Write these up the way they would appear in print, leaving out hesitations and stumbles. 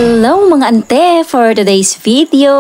Hello mga ante! For today's video,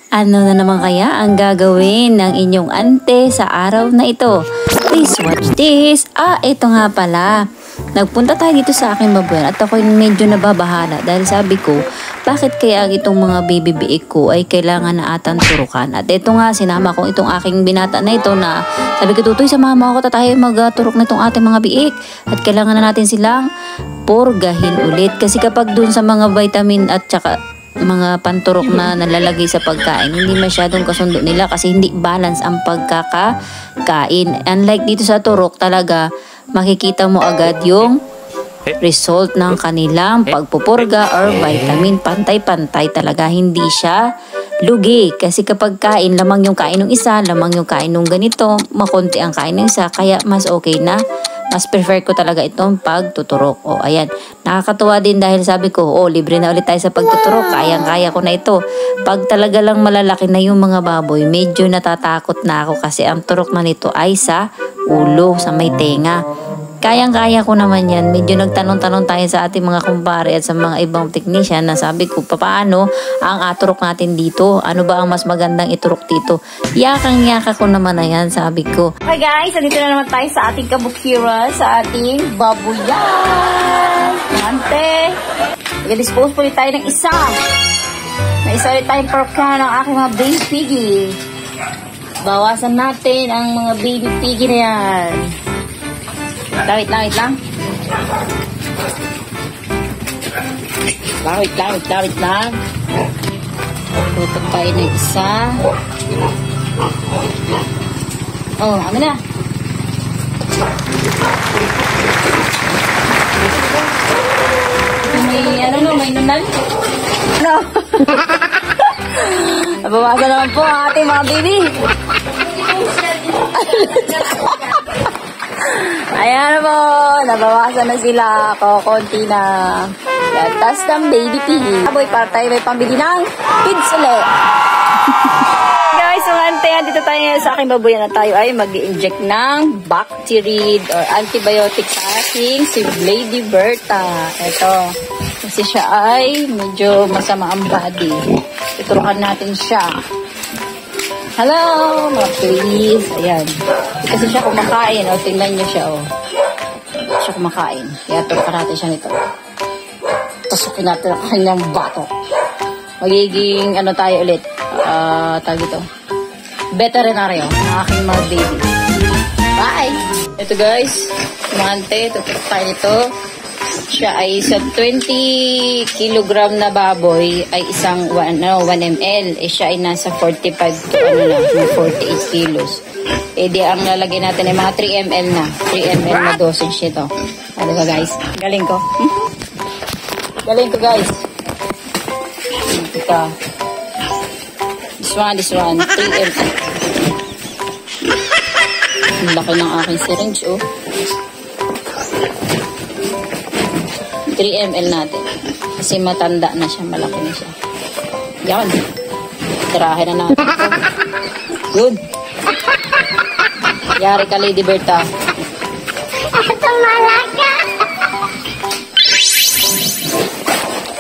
ano na naman kaya ang gagawin ng inyong ante sa araw na ito? Please watch this! Ito nga pala. Nagpunta tayo dito sa aking babuyan at ako medyo nababahala dahil sabi ko, bakit kaya itong mga baby biik ko ay kailangan na atang turukan? At ito nga, sinama ko itong aking binata na ito na sabi ko, Tutoy, samahan ako tayo magturok na itong ating mga biik. At kailangan na natin silang purgahin ulit. Kasi kapag dun sa mga vitamin at saka mga panturok na nalalagay sa pagkain, hindi masyadong kasundo nila kasi hindi balance ang pagkakain. Unlike dito sa turok talaga, makikita mo agad yung result ng kanilang pagpupurga or vitamin. Pantay-pantay talaga, hindi siya lugi. Kasi kapag kain, lamang yung kain ng isa, lamang yung kain ng ganito, makonti ang kain ng isa, kaya mas okay na. Mas prefer ko talaga itong pagtuturok. Ayan. Nakakatuwa din dahil sabi ko, libre na ulit tayo sa pagtuturok. Kayang-kaya ko na ito. Pag talaga lang malalaki na yung mga baboy, medyo natatakot na ako kasi ang turok na nito ay sa ulo, sa may tenga. Kayang-kaya ko naman yan. Medyo nagtanong-tanong tayo sa ating mga kumpare at sa mga ibang technician na sabi ko, paano ang aturok natin dito? Ano ba ang mas magandang iturok dito? Yakang-yaka ko naman na yan, sabi ko. Okay guys, nandito na naman tayo sa ating kabukira, sa ating babuyan. Ante, i-dispose po ulit tayo ng isa. May isa ulit tayong porka ng aking mga baby piggy. Bawasan natin ang mga baby piggy na yan. Wait lang. Tutok tayo ng isa. Ano na? May nunal? No. Nabawasan naman po ang ating mga baby. Ayan po, nabawasan na sila. Konti na. Gatas ng baby piggy. Aboy, para tayo may pambili ng kids ulit. Guys, umantayan, dito tayo ngayon sa aking babuyan na tayo ay mag-i-inject ng bacterid or antibiotic sa aking si Lady Berta. Ito, kasi siya ay medyo masama ang body. Iturukan natin siya. Hello, mga please. Ayan. Kasi siya kumakain. Tingnan niyo siya, siya kumakain. Kaya turukan natin siya nito. Pasukin natin ang kanyang bato. Magiging, tayo ulit. Tawag ito. Veterinaryo. Ang aking mga baby. Bye! Ito guys. Mante. Tuturok tayo nito. Siya ay sa 20 kilogram na baboy ay isang 1 ml. Siya ay nasa 45 to 48 kilos. Di ang lalagay natin ay mga 3 ml na. 3 ml na dosage ito. Ano ka guys? Galing ko. Galing ko guys. Ito. This one. 3 ml. Ang laki ng aking syringe, 3 ml natin. Kasi matanda na siya, malaki na siya. Yan. Tirahin na natin. Good. Yari ka, Lady Berta.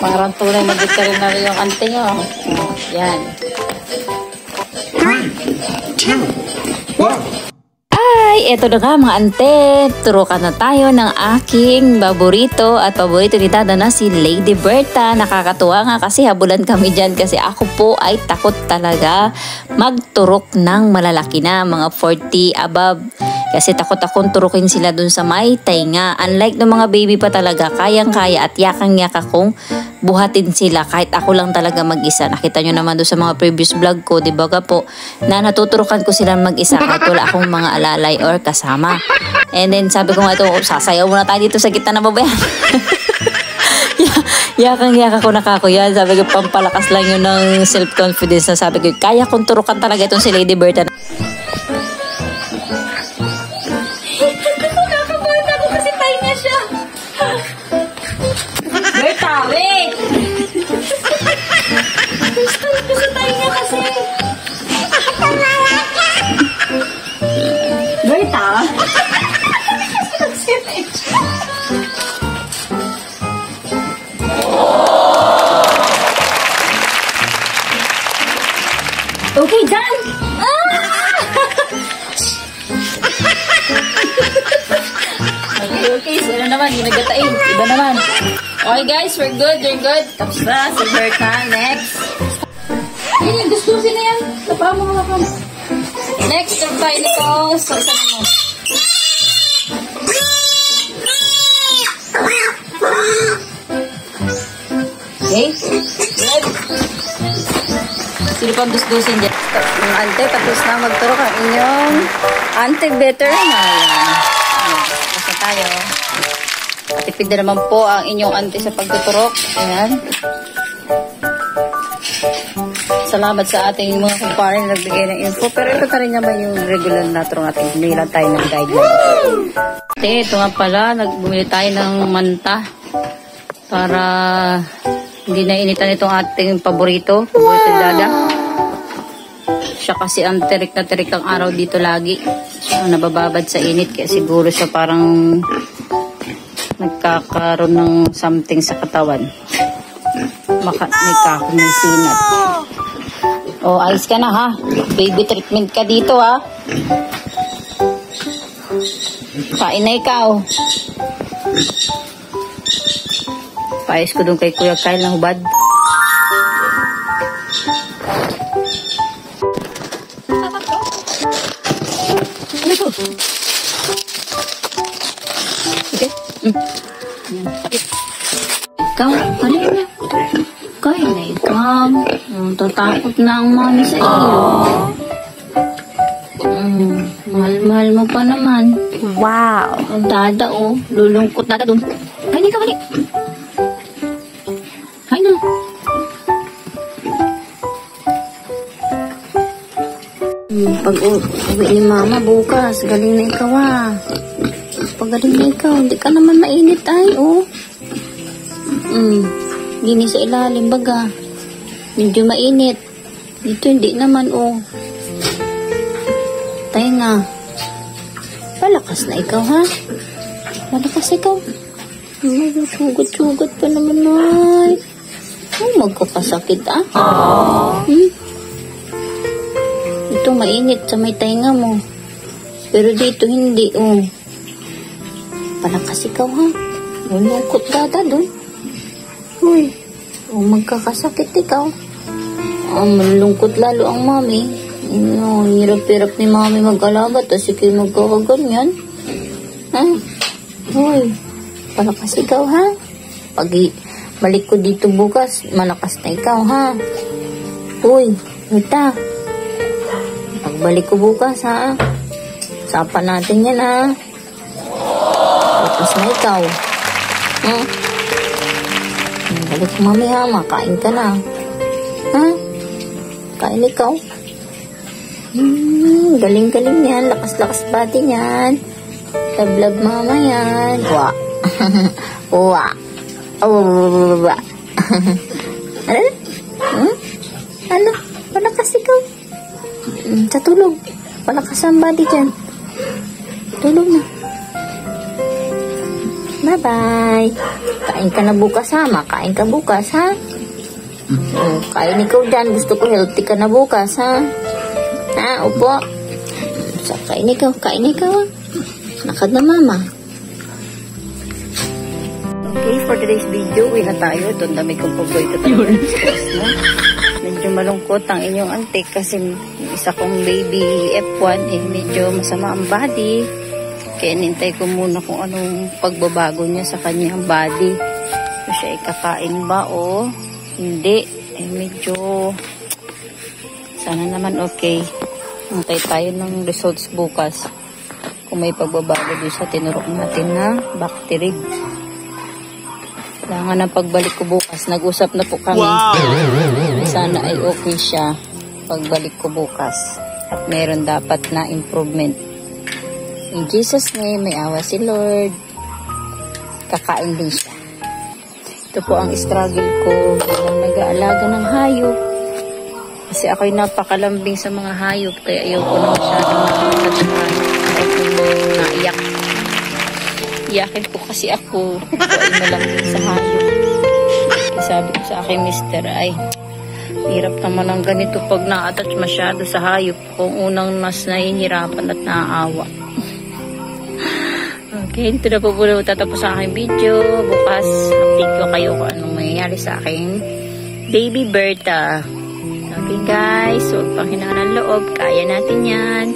Parang tunay na veterinary yung ante nyo. Yan. 3, 2, 1. Ito na nga mga ante, turukan na tayo ng aking paborito at paborito ni Dada na si Lady Berta. Nakakatuwa nga kasi habulan kami dyan kasi ako po ay takot talaga magturok ng malalaki na, mga 40 above. Kasi takot akong turukin sila dun sa may tainga. Unlike ng mga baby pa talaga, kayang-kaya at yakang-yaka kong buhatin sila kahit ako lang talaga mag-isa. Nakita nyo naman doon sa mga previous vlog ko, di ba po, na natuturukan ko sila mag-isa kahit wala akong mga alalay or kasama. And then sabi ko nga ito, sasayaw muna tayo dito sa gitna na babayan. Yakang-yaka ko nakakuyan. Sabi ko, pampalakas lang yun ng self-confidence na sabi ko, kaya kong turukan talaga itong si Lady Berta. Nakakabata ko kasi tayo na siya. Berta, wait! Gusto tayo niya kasi. Berta? Iba naman. Okay guys, we're good. You're good. Tapos na. Si Berta. Next. Yan, gustusin na yan. Tapa mo mga kam. Next, tayo nito. So, saan mo? Okay. Good. Sino pang dusdusin dyan? Yung ante, tapos na magturok ang inyong ante better na. Tapos na tayo. Tipid na naman po ang inyong ante sa pagtuturok. Ayan. Salamat sa ating mga kumpare na nagbigay ng info. Pero ito na rin naman yung regular na turong natin. Bumili lang tayo ng guideline. Ito nga pala, nagbumili tayo ng manta. Para hindi na initan itong ating paborito. Paborito dada. Siya kasi ang tirik na tirik ang araw dito lagi. Siya nabababad sa init. Kaya siguro siya parang nagkakaroon ng something sa katawan. May kahon ng sinat. O, ayos ka na ha. Baby treatment ka dito ha. Kain na ikaw. Paayos ko doon kay Kuya Kyle ng hubad. Ano ito? Okay. Sakit. Ikaw, ano yun? Kain na ikaw. Tatakot na ang mami sa iyo. Mahal-mahal mo pa naman. Wow. Ang dada oh. Lulungkot dada doon. Kain na ikaw, balik. Kain na. Pag-uwi ni mama bukas, galing na ikaw ah. Pag galing na ikaw, hindi ka naman mainit ay oh. Gini sa ilalim baga. Medyo mainit. Dito hindi naman oh. Tayo nga. Palakas na ikaw ha. Palakas ikaw. Sugat-sugat pa naman ay. Magkakasakit ah. Ito mainit sa may tainga mo. Pero dito hindi oh. Palakas ikaw ha. Lulungkot dada doon. Uy. Oh, magkakasakit ikaw. Malungkot lalo ang mami. Hirap-hirap ni mami mag-alaga. Tapos ikaw magkakaganyan. Ha? Uy. Palakas ikaw ha. Pag balik ko dito bukas, malakas na ikaw ha. Uy. Ita. Pagbalik ko bukas ha. Sapa natin yan ha. Lakas na ikaw. Ha? Balik mami ha, makain ka na. Ha? Kain ikaw. Galing-galing yan. Lakas-lakas body yan. Love-love mama yan. Wa. Wa. Wa. Ano? Ano? Palakas ikaw. Sa tulog. Palakas ang body dyan. Tulog na. Bye-bye. Kain ka na bukas ha. Makain ka bukas ha. Kain ikaw dyan. Gusto ko healthy ka na bukas ha. Ha, upo. So, kain ikaw. Kain ikaw ha. Lakad na mama. Okay, for today's video, uwi na tayo. Ito, ang dami kong paborito talaga. Medyo malungkot ang inyong antik kasi isa kong baby F1 medyo masama ang body. Kaya nintay ko muna kung anong pagbabago niya sa kanyang body. So, siya ikakain ba o hindi? Medyo sana naman okay. Antay tayo ng results bukas. Kung may pagbabago doon sa tinurok natin na bacteria. Kailangan ng pagbalik ko bukas. Nag-usap na po kami. Wow. Sana ay okay siya pagbalik ko bukas. At meron dapat na improvement. In Jesus' name, may awa si Lord. Kakain din siya. Ito po ang struggle ko bilang nag-aalaga ng hayop. Kasi ako'y napakalambing sa mga hayop. Kaya ayaw ko na masyadong nakakatahan. Ayaw ko naiyak. Iyakin po kasi ako. Ay malambing sa hayop. Kaya sabi ko sa akin, Mister, ay hirap naman ang ganito pag na-attach masyado sa hayop. Kung unang mas nahihirapan at naaawa. Okay, dito na po muna tatapos ang aking video. Bukas, update ko kayo kung anong mangyayari sa akin. Baby Berta. Okay guys, so pang hinangan ng loob, kaya natin yan.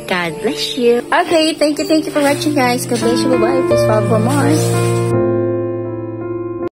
God bless you. Okay, thank you for watching guys. God bless you. Bye-bye. Please follow for more.